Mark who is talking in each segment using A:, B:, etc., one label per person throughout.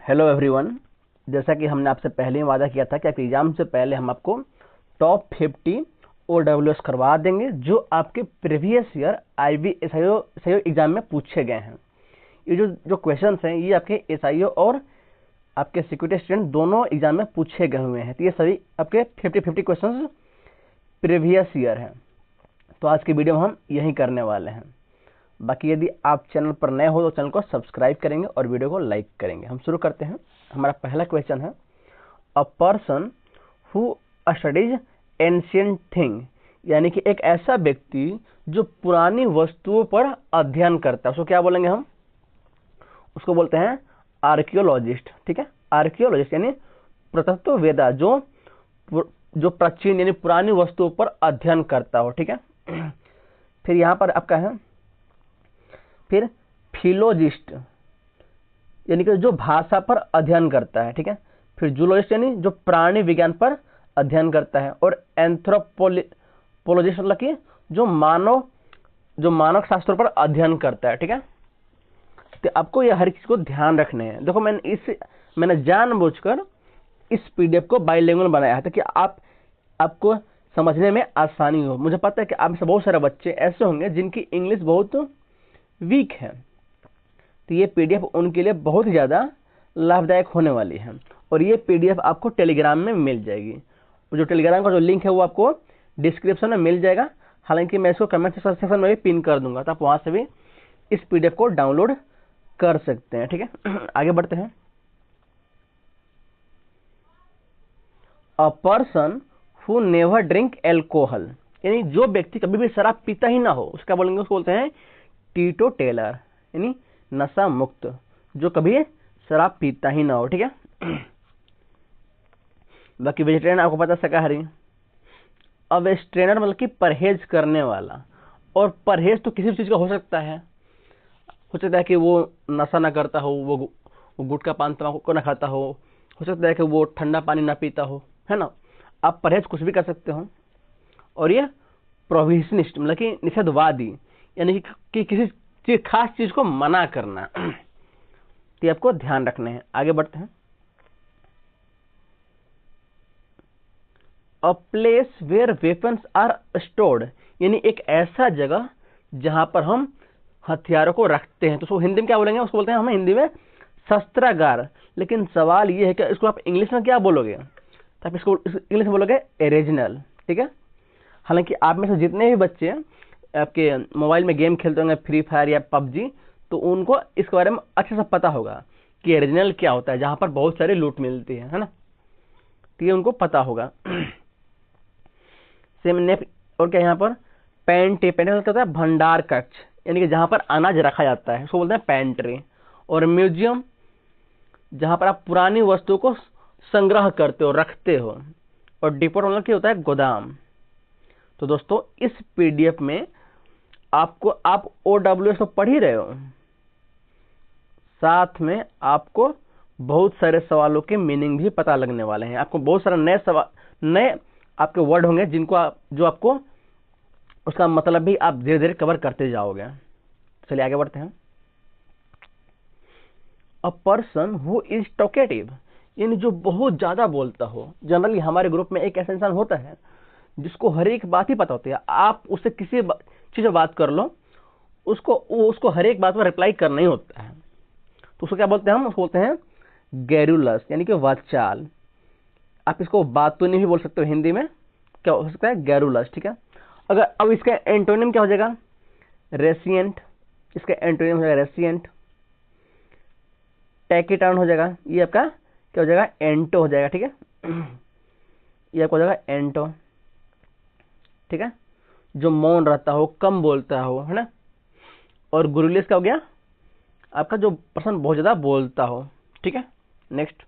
A: Hello everyone. जैसा कि हमने आपसे पहले ही वादा किया था कि आपके एग्जाम से पहले हम आपको टॉप 50 OWS करवा देंगे जो आपके previous year IB SIO exam में पूछे गए हैं। ये जो क्वेश्चंस हैं ये आपके SIO और आपके सिक्योरिटी स्टूडेंट दोनों एग्जाम में पूछे गए हुए हैं। तो ये सभी आपके 50 क्वेश्चंस प्रीवियस ईयर हैं। तो आज की वीडियो में हम यही करने वाले हैं। बाकी यदि आप चैनल पर नए हो तो चैनल को सब्सक्राइब करेंगे और वीडियो को लाइक करेंगे। हम शुरू करते हैं। हमारा पहला क्वेश्चन है, a person who studies ancient thing, यानी कि एक ऐसा व्यक्ति जो पुरानी वस्तुओं पर अध्ययन करता है, उसको क्या बोलेंगे हम? उसको बोलते हैं आर्कियोलॉजिस्ट। ठीक है, आर्कियोलॉजिस्ट यानी पुरातत्ववेदा जो प्राचीन यानी पुरानी वस्तुओं पर अध्ययन करता हो। ठीक है, फिर यहाँ पर आपका है फिर फिलोजिस्ट यानी कि जो भाषा पर अध्ययन करता है। ठीक है, फिर जूलॉजिस्ट यानी जो प्राणी विज्ञान पर अध्ययन करता है, और एंथ्रोपोलॉजिस्ट मतलब कि जो मानव शास्त्र पर अध्ययन करता है। ठीक है, तो आपको यह हर चीज को ध्यान रखने हैं। देखो मैंने जानबूझकर इस PDF को बाइलिंगुअल बनाया है ताकि आपको समझने में आसानी हो। मुझे पता है कि आप में से बहुत सारे बच्चे ऐसे होंगे जिनकी इंग्लिश बहुत वीक है, तो ये PDF उनके लिए बहुत ही ज़्यादा लाभदायक होने वाली है। और ये PDF आपको टेलीग्राम में मिल जाएगी। जो टेलीग्राम का जो लिंक है वो आपको डिस्क्रिप्शन में मिल जाएगा। हालांकि मैं इसको कमेंट सेक्शन में भी पिन कर दूंगा, तो आप वहाँ से भी इस PDF को डाउनलोड कर सकते हैं। ठीक है, आगे बढ़ते हैं। अ person who never drink alcohol, यानी जो व्यक्ति कभी भी शराब पीता ही ना हो, उसका बोलेंगे, उसको बोलते हैं टीटो टेलर यानी नशा मुक्त, जो कभी शराब पीता ही ना हो। ठीक है, बाकी वेजिटेरियन आपको पता, शाकाहारी। अब स्ट्रेनर मतलब कि परहेज करने वाला, और परहेज तो किसी भी चीज का हो सकता है कि वो नशा ना करता हो, वो गुटखा पान तंबाकू ना खाता हो सकता है कि वो ठंडा पानी ना पीता हो, है ना। आप परहेज कुछ भी कर सकते हो। और ये प्रोहिबिशनिस्ट मतलब कि निषेधवादी, यानी कि किसी खास चीज को मना करना, तो आपको ध्यान रखने हैं। आगे बढ़ते हैं। A place where weapons are stored, यानी एक ऐसा जगह जहां पर हम हथियारों को रखते हैं। तो उसको हिंदी में क्या बोलेंगे? उसको बोलते हैं हम हिंदी में शस्त्रागार। लेकिन सवाल ये है कि इसको आप इंग्लिश में क्या बोलोगे? तो आप इसको इंग्लिश में बोलोगे ओरिजिनल। ठीक है, हालांकि आप में से जितने भी बच्चे आपके मोबाइल में गेम खेलते होंगे, फ्री फायर या PUBG, तो उनको इसके बारे में अच्छे से पता होगा कि ओरिजिनल क्या होता है, जहां पर बहुत सारी लूट मिलती है ना। तो ये उनको पता होगा। सेम नेप और क्या यहाँ पर पेंट्री होता है भंडार कक्ष, यानी कि जहां पर अनाज रखा जाता है, उसको बोलते हैं पेंट्री। और म्यूजियम जहां पर आप पुरानी वस्तुओं को संग्रह करते हो, रखते हो। और डिपोट मतलब क्या होता है? गोदाम। तो दोस्तों इस PDF में आप OWS तो पढ़ ही रहे हो, साथ में आपको बहुत सारे सवालों के मीनिंग भी पता लगने वाले हैं। आपको बहुत सारे नए आपके वर्ड होंगे जो आपको उसका मतलब भी आप धीरे धीरे कवर करते जाओगे। चलिए आगे बढ़ते हैं। अ पर्सन हु इज टॉकेटिव, यानी जो बहुत ज्यादा बोलता हो। जनरली हमारे ग्रुप में एक ऐसा इंसान होता है जिसको हर एक बात ही पता होती है। आप उससे किसी चीज में बात कर लो, उसको हर एक बात में रिप्लाई करना ही होता है। तो उसको क्या बोलते हैं? हम उसको बोलते हैं गैरुलस, यानी कि वाचाल। आप इसको बात तो नहीं भी बोल सकते हो, हिंदी में क्या हो सकता है? गैरुलस। ठीक है, अब इसका एंटोनिम क्या हो जाएगा? रेसिएंट। इसका एंटोनिम हो जाएगा रेसिएंट। टैकिटार्न हो जाएगा, ये आपका क्या हो जाएगा? एंटो हो जाएगा। ठीक है, ये आपको हो जाएगा एंटो। ठीक है, जो मौन रहता हो, कम बोलता हो, है ना। और गुरुलियस का हो गया आपका जो पर्सन बहुत ज्यादा बोलता हो। ठीक है, next.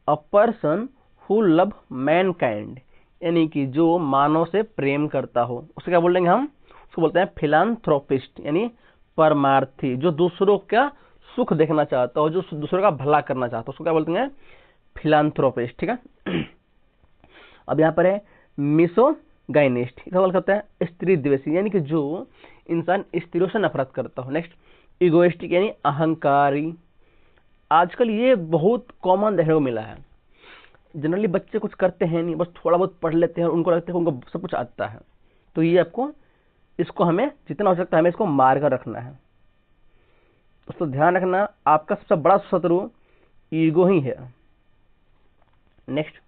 A: A person who love Mankind, यानी कि जो मानव से प्रेम करता हो, उसे क्या बोलेंगे हम? उसको बोलते हैं फिलांथ्रोपिस्ट, यानी परमार्थी, जो दूसरों का सुख देखना चाहता हो, जो दूसरों का भला करना चाहता हो, उसको क्या बोलते हैं? फिलांथ्रोपिस्ट। ठीक है, अब यहाँ पर है मिसोगाइनिस्ट, क्या बोल सकते हैं? स्त्री द्वेषी, यानी कि जो इंसान स्त्रियों से नफरत करता हो। नेक्स्ट, इगोइस्टिक यानी अहंकारी। आजकल ये बहुत कॉमन देखने को मिला है। जनरली बच्चे कुछ करते हैं नहीं, बस थोड़ा बहुत पढ़ लेते हैं, उनको लगता है कि उनको सब कुछ आता है। तो ये आपको इसको हमें जितना हो सकता है हमें इसको मार कर रखना है। दोस्तों ध्यान रखना, आपका सबसे बड़ा शत्रु ईगो ही है। Next,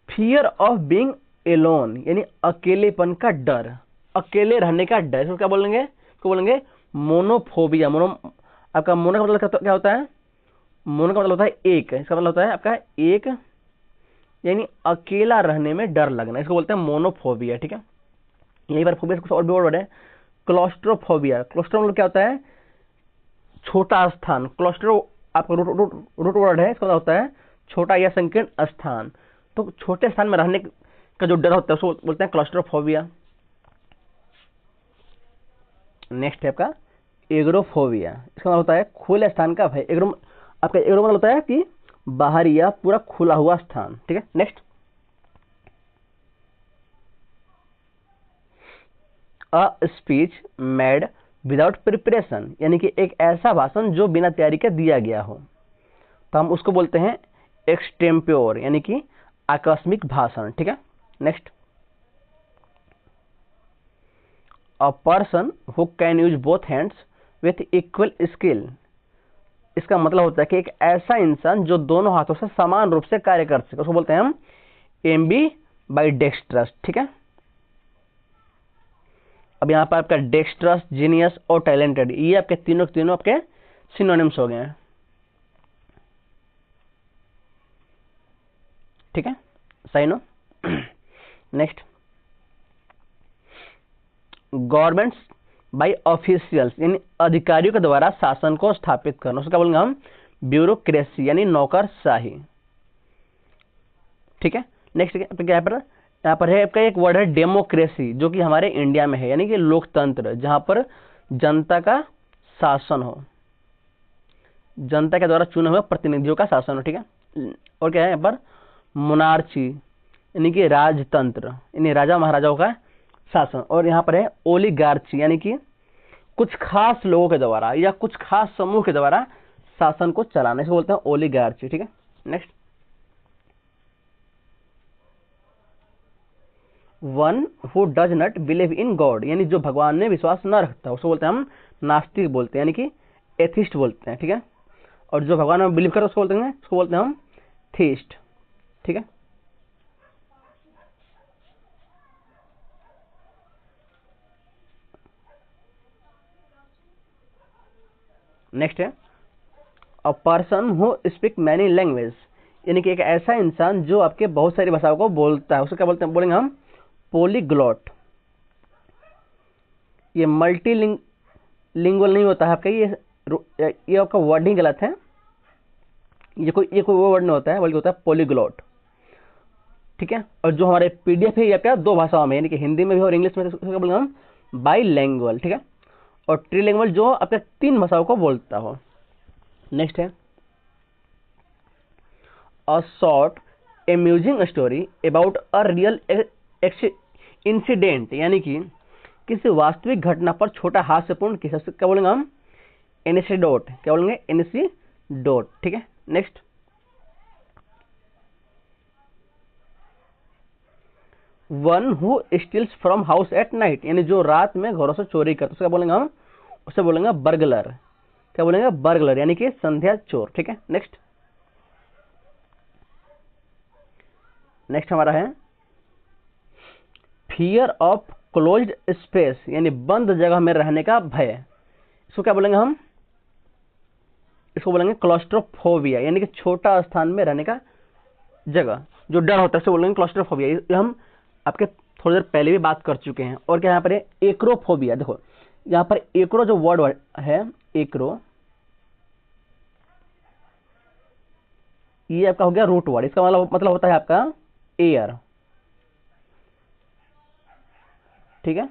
A: fear of being alone यानी अकेलेपन का डर, अकेले रहने का डर। इसको क्या बोलेंगे? इसको बोलेंगे मोनोफोबिया। आपका मोनो का मतलब क्या होता है? मोनो का मतलब होता है एक, इसका मतलब होता है आपका एक, यानी अकेला रहने में डर लगना, इसको बोलते हैं मोनोफोबिया। ठीक है, यही पर फोबिया कुछ और भी वर्ड है, क्लॉस्ट्रोफोबिया। क्लॉस्ट्रो मतलब क्या होता है? छोटा स्थान। क्लॉस्ट्रो आपका रूट वर्ड है, इसका मतलब होता है छोटा या संकीर्ण स्थान। तो छोटे स्थान में रहने का जो डर होता है उसको बोलते हैं क्लॉस्ट्रोफोबिया। नेक्स्ट है आपका एग्रोफोबिया। इसका मतलब होता है खुले स्थान का भय। एग्रो आपका एग्रो मतलब होता है कि बाहर या पूरा खुला हुआ स्थान। ठीक है, next, a speech made without preparation यानी कि एक ऐसा भाषण जो बिना तैयारी के दिया गया हो, तो हम उसको बोलते हैं एक्सटेम्प्योर यानी कि आकस्मिक भाषण। ठीक है, next, a person who can use both hands with equal skill. इसका मतलब होता है कि एक ऐसा इंसान जो दोनों हाथों से समान रूप से कार्य कर सके, उसको बोलते हैं हम एम्बी बाई डेक्स्ट्रस। ठीक है, अब यहाँ पर आपका डेक्स्ट्रस, जीनियस और टैलेंटेड, ये आपके तीनों आपके सिनोनिम्स हो गए हैं। ठीक है, सही नो। नेक्स्ट, गवर्नमेंट्स बाई ऑफिशियल्स यानी अधिकारियों के द्वारा शासन को स्थापित करना, उसको क्या बोलेंगे हम? ब्यूरोक्रेसी यानी नौकरशाही। ठीक है, नेक्स्ट क्या है? यहाँ पर है आपका एक वर्ड है डेमोक्रेसी, जो कि हमारे इंडिया में है, यानी कि लोकतंत्र, जहां पर जनता का शासन हो, जनता के द्वारा चुने हुए प्रतिनिधियों का शासन हो। ठीक है, और क्या है यहाँ पर? मोनार्ची यानी कि राजतंत्र, यानी राजा महाराजाओं का शासन। और यहाँ पर है ओलिगार्ची यानी कि कुछ खास लोगों के द्वारा या कुछ खास समूह के द्वारा शासन को चलाना, इसको बोलते हैं ओलिगार्ची। ठीक है, next, one who does not believe in God यानी जो भगवान में विश्वास न रखता, उसको बोलते हैं हम नास्तिक बोलते हैं, यानी कि एथिस्ट बोलते हैं। ठीक है, और जो भगवान में बिलीव करता है उसको बोलते हैं हम थीस्ट। ठीक है, नेक्स्ट है a person who speak many language यानी कि एक ऐसा इंसान जो आपके बहुत सारी भाषाओं को बोलता है, उसको क्या बोलते हैं? बोलेंगे हम पोलीग्लॉट। ये लिंगुअल नहीं होता है आपका, ये आपका वर्डिंग गलत है, ये कोई वो वर्ड नहीं होता है, बल्कि होता है पोलीग्लॉट। ठीक है, और जो हमारे पीडीएफ है ये क्या दो भाषाओं में यानी कि हिंदी में भी और इंग्लिश में, तो क्या बोलेंगे हम? बाईलैंग्वेज। ठीक है, और ट्रीलैंग्वेज जो आपके तीन भाषाओं को बोलता हो। नेक्स्ट है a short amusing story about a real incident यानी कि किसी वास्तविक घटना पर छोटा हास्यपूर्ण किस्सा, क्या बोलेंगे हम? एनेक्डोट। क्या बोलेंगे? एनेक्डोट। ठीक है, next, one who steels from house at night यानी जो रात में घरों से चोरी करता, उसका बोलेंगे हम? उसे बोलेंगे बर्गलर। क्या बोलेंगे? बर्गलर यानी कि संध्या चोर। ठीक है, नेक्स्ट, हमारा है फियर ऑफ क्लोज्ड स्पेस यानी बंद जगह में रहने का भय, इसको क्या बोलेंगे हम? इसको बोलेंगे क्लॉस्ट्रोफोबिया यानी कि छोटा स्थान में रहने का जगह जो डर होता है, इसको बोलेंगे क्लॉस्ट्रोफोबिया। ये हम आपके थोड़ी देर पहले भी बात कर चुके हैं। और क्या यहाँ पर है? एक्रोफोबिया। देखो यहाँ पर एक्रो जो वर्ड है, एक्रो, ये आपका हो गया रूट वर्ड, इसका मतलब होता है आपका एयर। ठीक है,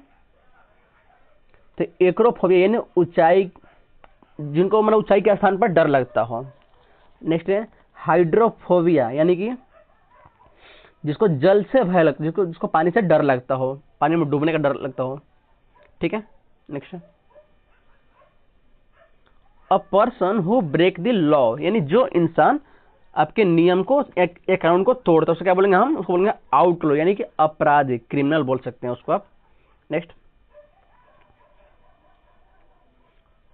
A: तो एक्रोफोबिया यानी ऊंचाई, जिनको मतलब ऊंचाई के स्थान पर डर लगता हो। नेक्स्ट है हाइड्रोफोबिया यानी कि जिसको जल से भय लगता, जिसको पानी से डर लगता हो। पानी में डूबने का डर लगता हो, ठीक है। Next, a person who break the law, यानी जो इंसान आपके नियम को, एक कानून को तोड़ता है, उसको क्या बोलेंगे हम? उसको बोलेंगे आउटलॉ, यानी कि अपराधी, क्रिमिनल बोल सकते हैं उसको आप। Next,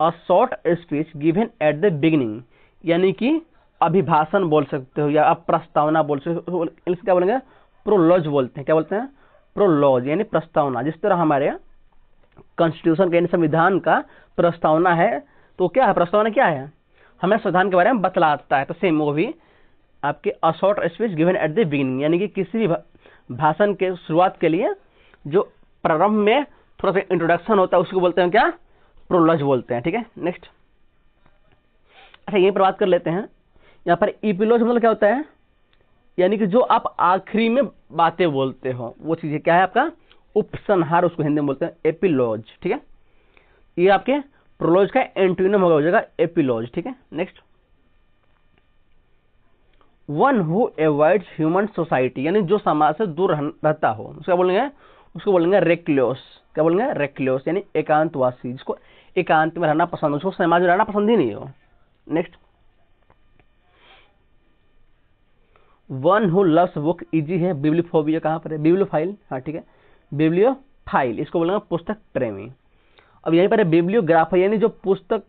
A: a short speech given at the beginning, यानी कि अभिभाषण बोल सकते हो या आप प्रस्तावना बोल सकते हो, इसको क्या बोलेंगे? प्रोलॉज बोलते हैं। क्या बोलते हैं? प्रोलॉज, यानी प्रस्तावना। जिस तरह हमारे कॉन्स्टिट्यूशन के, संविधान का प्रस्तावना है, तो क्या है प्रस्तावना? क्या है? हमें संविधान के बारे में बतलाता है। तो सेम वो भी आपके a short speech given at the beginning, यानी कि किसी भी भाषण के शुरुआत के लिए जो प्रारंभ में थोड़ा सा इंट्रोडक्शन होता है, उसको बोलते हैं क्या? प्रोलॉज बोलते हैं, ठीक है। नेक्स्ट, अच्छा यहीं पर बात कर लेते हैं। यहाँ पर इपिलॉज मतलब क्या होता है? यानी कि जो आप आखिरी में बातें बोलते हो, वो चीज क्या है? आपका उपसंहार, उसको हिंदी में बोलते हैं एपिलॉज, ठीक है। ये आपके प्रोलॉज का एंटोनिम हो जाएगा एपिलॉज, ठीक है। Next, one who avoids human society, यानी जो समाज से दूर रहता हो, उसको बोलेंगे? उसको बोलेंगे रेक्लोस। क्या बोलेंगे? रेक्लोस, यानी एकांतवासी, जिसको एकांत में रहना पसंद, उसको समाज में रहना पसंद ही नहीं हो। Next, one who loves book, easy है। बिब्लियोफोबिया कहाँ पर है? बिब्लियोफाइल, हाँ ठीक है, बिब्लियोफाइल, इसको बोलेंगे पुस्तक प्रेमी। अब यहीं पर है बिब्लियोग्राफर, यानी जो पुस्तक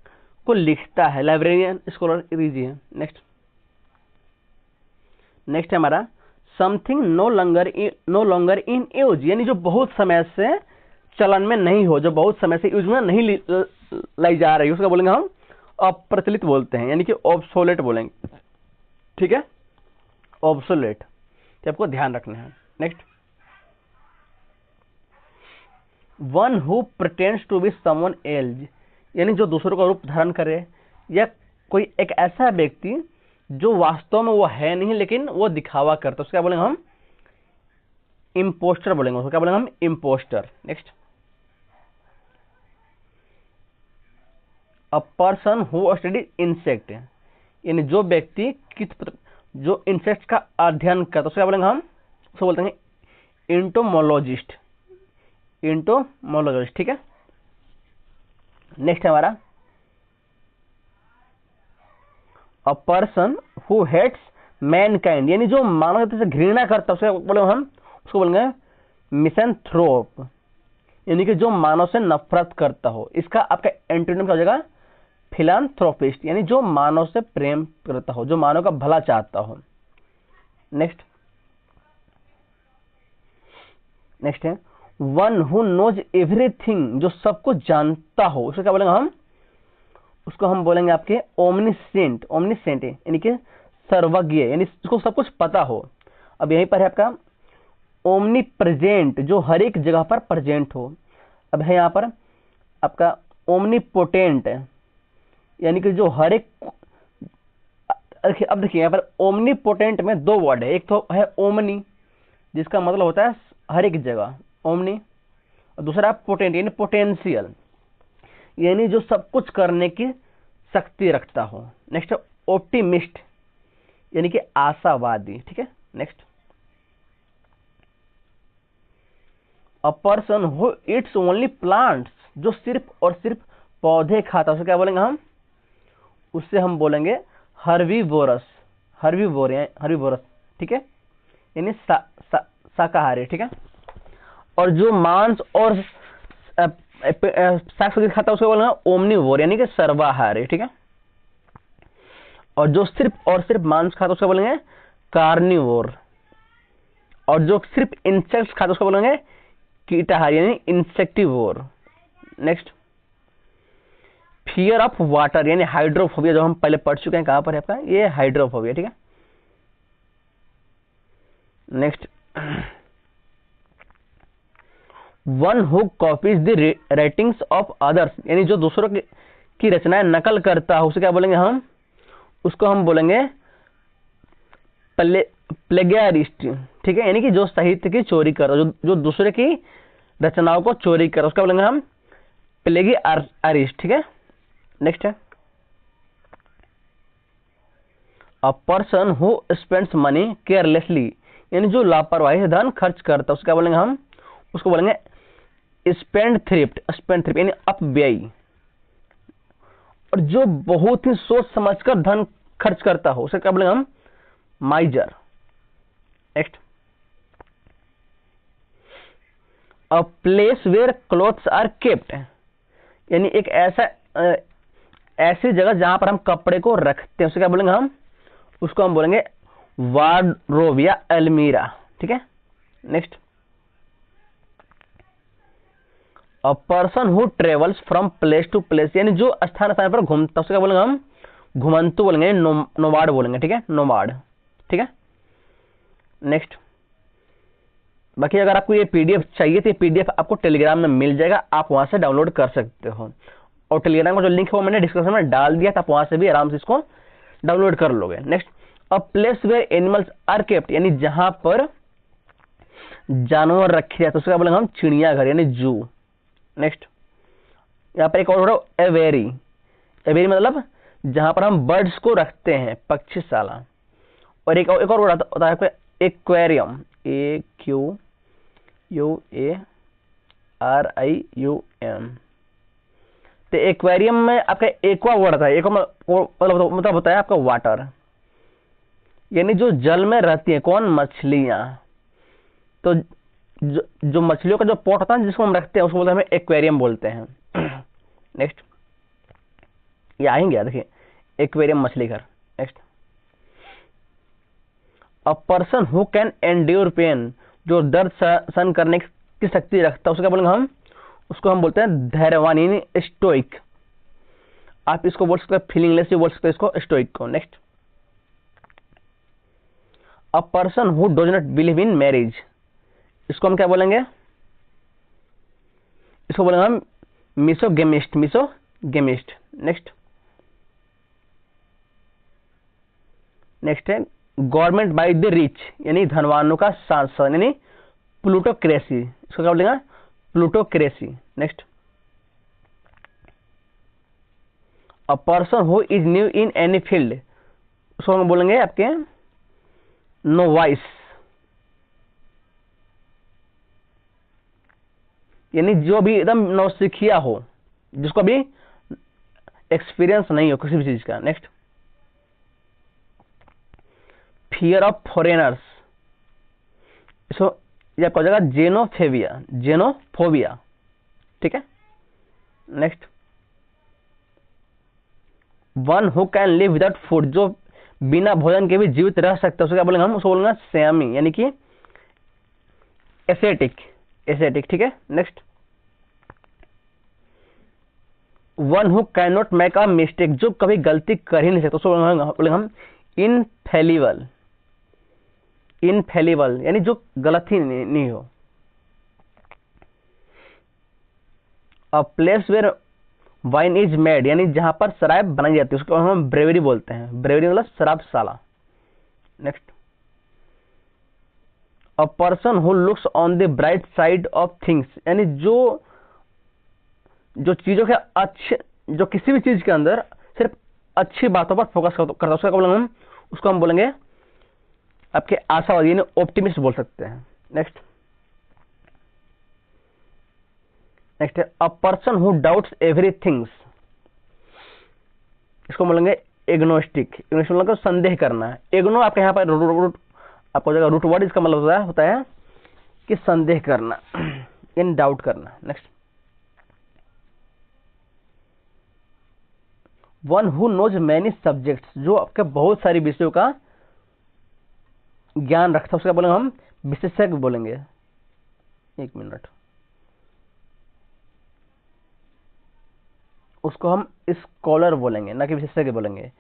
A: को लिखता है, लाइब्रेरियन, स्कॉलर, इजी है। नेक्स्ट, नेक्स्ट है हमारा something no longer in use, यानी जो बहुत समय से चलन में नहीं हो, जो बहुत समय से यूज में नहीं लाई जा रही है, उसका बोलेंगे हम अप्रचलित बोलते हैं, यानी कि ऑब्सोलेट बोलेंगे, ठीक है। ऑब्सोलेट, तो आपको ध्यान रखना है। Next, one who pretends to be someone else, यानी जो दूसरों का रूप धारण करे, या कोई एक ऐसा व्यक्ति जो वास्तव में वो है नहीं लेकिन वो दिखावा करता है, उसको क्या बोलेंगे हम? इम्पोस्टर बोलेंगे, उसको क्या बोलेंगे हम? Impostor. Next, a person who study insect, यानी जो व्यक्ति जो इंसेक्ट का अध्ययन करता है, उसको क्या बोलेंगे हम? उसको बोलते हैं इंटोमोलॉजिस्ट, इंटोमोलॉजिस्ट, ठीक है। नेक्स्ट है हमारा a person who hates mankind, यानी जो मानव जाति से घृणा करता है, उसको बोलेंगे हम? उसको बोलेंगे मिसैंथ्रोप, यानी कि जो मानव से नफरत करता हो। इसका आपका एंटोनिम क्या हो जाएगा? फिलांथ्रोपिस्ट, यानी जो मानव से प्रेम करता हो, जो मानव का भला चाहता हो। नेक्स्ट, नेक्स्ट है वन हु नोज एवरीथिंग, जो सब कुछ जानता हो, उसको क्या बोलेंगे हम? उसको हम बोलेंगे आपके ओमनिसेंट, ओमनिसेंट यानी कि सर्वज्ञ, यानी उसको सब कुछ पता हो। अब यहीं पर है आपका ओमनी प्रेजेंट, जो हर एक जगह पर प्रेजेंट हो। अब है यहाँ पर आपका ओमनी पोटेंट, यानी कि जो हर एक, अब देखिए यहाँ पर ओमनी पोटेंट में दो वर्ड है, एक तो है ओमनी, जिसका मतलब होता है हर एक जगह, ओमनी, और दूसरा पोटेंट यानी पोटेंशियल, यानी जो सब कुछ करने की शक्ति रखता हो। नेक्स्ट ऑप्टिमिस्ट, यानी कि आशावादी, ठीक है। Next, a person who Yeats only plants, जो सिर्फ और सिर्फ पौधे खाता है, उसे क्या बोलेंगे हम? उससे हम बोलेंगे हर्बीवोरस, हर्बीवोरस, ठीक है, यानी शाकाहारी, ठीक है। और जो मांस और साग सब्जी खाता है, उसको बोलेंगे ओमनिवोर, यानी कि सर्वाहारी, ठीक है। और जो सिर्फ और सिर्फ मांस खाता है, उसको बोलेंगे कार्निवोर। और जो सिर्फ इंसेक्ट्स खाता है, उसको बोलेंगे कीटाहारी, यानी इंसेक्टिवोर। नेक्स्ट, फियर ऑफ वाटर, यानी हाइड्रोफोबिया, जो हम पहले पढ़ चुके हैं, कहां पर है आपका? ये हाइड्रोफोबिया, ठीक है। Next, one who copies the writings of others, यानी जो दूसरों की रचनाएं नकल करता है, उसे क्या बोलेंगे हम? उसको हम बोलेंगे प्लेगियरिस्ट, ठीक है, यानी कि जो साहित्य की चोरी कर, जो दूसरे की रचनाओं को चोरी कर, उसका बोलेंगे हम प्लेगियरिस्ट, ठीक है। नेक्स्ट है a person who spends money carelessly, यानी जो लापरवाही से धन खर्च करता है, उसका बोलेंगे हम? उसको बोलेंगे स्पेंड थ्रिफ्ट यानी अपव्ययी, और जो बहुत ही सोच समझकर धन खर्च करता हो उसे क्या बोलेंगे हम? Miser. Next, a place where clothes are kept, यानी एक ऐसी जगह जहां पर हम कपड़े को रखते हैं उसे क्या बोलेंगे हम? उसको हम बोलेंगे वार्डरोब या अलमीरा। ठीक है। Next, a person who travels from place to place, यानी जो स्थान स्थान पर घूमता उसे क्या बोलेंगे हम? घुमंतु बोलेंगे, नोमाड बोलेंगे। ठीक है, नोमाड। ठीक है। नेक्स्ट, बाकी अगर आपको ये पीडीएफ चाहिए तो ये पीडीएफ आपको टेलीग्राम में मिल जाएगा, आप वहां से डाउनलोड कर सकते हो, और टेलीग्राम का जो लिंक है वो मैंने डिस्क्रिप्शन में डाल दिया था, आप वहां से भी आराम से इसको डाउनलोड कर लोगे। Next, a place where animals are kept, यानी जहां पर जानवर रखे जाते हैं उसको क्या बोलेंगे हम? चिड़ियाघर यानी जू। नेक्स्ट, यहाँ पर एक और वर्ड एवेरी। एवेरी मतलब जहां पर हम बर्ड्स को रखते हैं, पक्षीशाला। और एक और वर्ड होता है एक्वेरियम, AQUARIUM। तो एक्वेरियम में आपका एक्वा वर्ड आता है, एक्वा मतलब होता है आपका वाटर, यानी जो जल में रहती है। कौन? मछलियां। तो जो मछलियों का जो पॉट होता है जिसको हम रखते हैं उसको बोलते हैं, हमें एक्वेरियम बोलते हैं। नेक्स्ट, ये आएंगे देखिए, एक्वेरियम मछली घर। Next, a person who can endure pain, जो दर्द सहन करने की शक्ति रखता है उसे क्या बोलेंगे हम? उसको हम बोलते हैं धैर्यवान यानी स्टोइक। आप इसको बोल सकते हैं फीलिंगलेस भी बोल सकते हैं इसको, स्टोइक को। Next, a person who does not believe in marriage, इसको हम क्या बोलेंगे? इसको बोलेंगे हम मिसोगेमिस्ट। नेक्स्ट, नेक्स्ट है गवर्नमेंट बाय द रिच, यानी धनवानों का शासन, यानी प्लूटोक्रेसी। इसको क्या बोलेंगे? Plutocracy. Next, a person who is new in any field, उसको हम बोलेंगे आपके नोवाइस, यानी जो भी एकदम नौसिखिया हो, जिसको अभी एक्सपीरियंस नहीं हो किसी भी चीज का। नेक्स्ट, फियर ऑफ फॉरेनर्स, इसको ये आपका हो जाएगा जेनोफोबिया। ठीक है। Next, one who can live without food, जो बिना भोजन के भी जीवित रह सकता है उसको क्या बोलेंगे हम? उसको बोलेंगे सयामी, यानी कि एसेटिक। ठीक है। Next, one who can not make a mistake, जो कभी गलती कर ही नहीं सकता उसको बोलेंगे हम इनफेलिबल, यानी जो गलत ही नहीं हो। A place where wine is made, यानी जहां पर शराब बनाई जाती है उसको हम ब्रेवरी बोलते हैं। ब्रेवरी मतलब शराबशाला। Next, a person who looks on the bright side of things, यानी जो चीजों के अच्छे, जो किसी भी चीज के अंदर सिर्फ अच्छी बातों पर फोकस करता है उसका बोलेंगे हम? उसको हम बोलेंगे आपके आशावादी, यानी ऑप्टिमिस्ट बोल सकते हैं। नेक्स्ट, है a person who doubts everything's, इसको बोलेंगे एग्नोस्टिक। मतलब संदेह करना। एग्नो आपके यहाँ पर आपको जगह रूट वर्ड, इसका मतलब होता है कि संदेह करना, इन डाउट करना। Next, one who knows many subjects, जो आपके बहुत सारी विषयों का ज्ञान रखता है उसका बोलेंगे हम विशेषज्ञ बोलेंगे। एक मिनट, उसको हम स्कॉलर बोलेंगे, ना कि विशेषज्ञ बोलेंगे।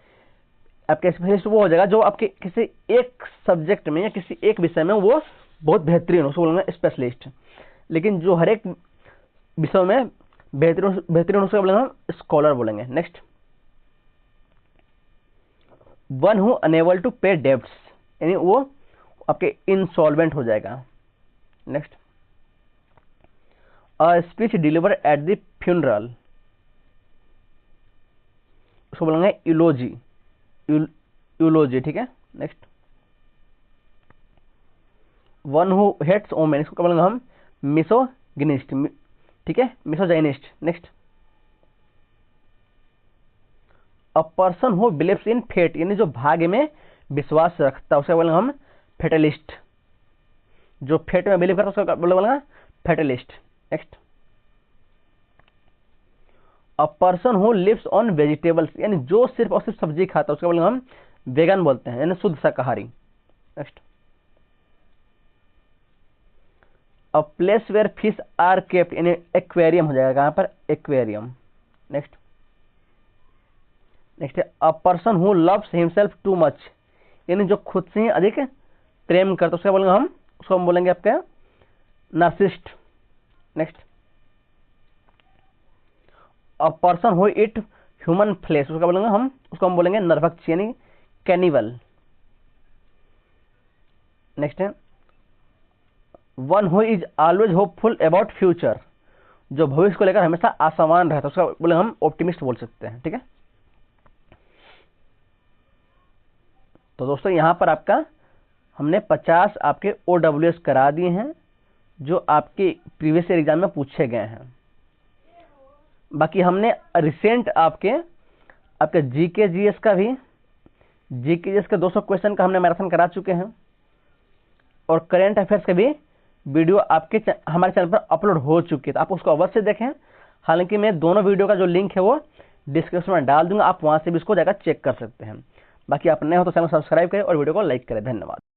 A: आपके स्पेशलिस्ट वो हो जाएगा जो आपके किसी एक सब्जेक्ट में या किसी एक विषय में वो बहुत बेहतरीन हो, उसको बोलेंगे स्पेशलिस्ट। लेकिन जो हर एक विषय में बेहतरीन उसको बोलेंगे हम स्कॉलर बोलेंगे। Next, one who unable to pay debts, यानी वो आपके इंसॉल्वेंट हो जाएगा। Next, a speech deliver at the funeral, उसको बोलेंगे यूलोजी। ठीक है। Next, one who hates women, इसको बोलेंगे हम मिसोगिनिस्ट। ठीक है, misogynist. Next, a person who believes in fate, यानी जो भाग्य में विश्वास रखता है उसे बोलेंगे हम फेटलिस्ट। जो फेट में बिलीव करता है उसको बोलेंगे fatalist. Next, a person who lives on vegetables, यानी जो सिर्फ और सिर्फ सब्जी खाता है उसको बोलेंगे हम वेगन बोलते हैं, यानी शुद्ध शाकाहारी। Next, a place where fish are kept, यानी एक्वेरियम हो जाएगा यहाँ पर एक्वेरियम। नेक्स्ट, नेक्स्ट है a person who loves himself too much, यानी जो खुद से ही अधिक प्रेम करता है उसको हम बोलेंगे आपका narcissist. Next, a person who eat human flesh, उसको हम बोलेंगे नरभक्षी यानी कैनिबल। नेक्स्ट है one who is always hopeful about future, जो भविष्य को लेकर हमेशा आशावान रहता है उसका बोले हम ऑप्टिमिस्ट बोल सकते हैं। ठीक है, तो दोस्तों यहाँ पर आपका हमने 50 आपके OWS करा दिए हैं जो आपके प्रीवियस ईयर एग्जाम में पूछे गए हैं। बाकी हमने रिसेंट आपके जीके जीएस का भी जीके जीएस के 200 क्वेश्चन का हमने मैराथन करा चुके हैं और करेंट अफेयर्स का भी वीडियो आपके हमारे चैनल पर अपलोड हो चुकी है, तो आप उसको अवश्य देखें। हालांकि मैं दोनों वीडियो का जो लिंक है वो डिस्क्रिप्शन में डाल दूंगा, आप वहां से भी इसको जाकर चेक कर सकते हैं। बाकी आप नए हो तो चैनल सब्सक्राइब करें और वीडियो को लाइक करें। धन्यवाद।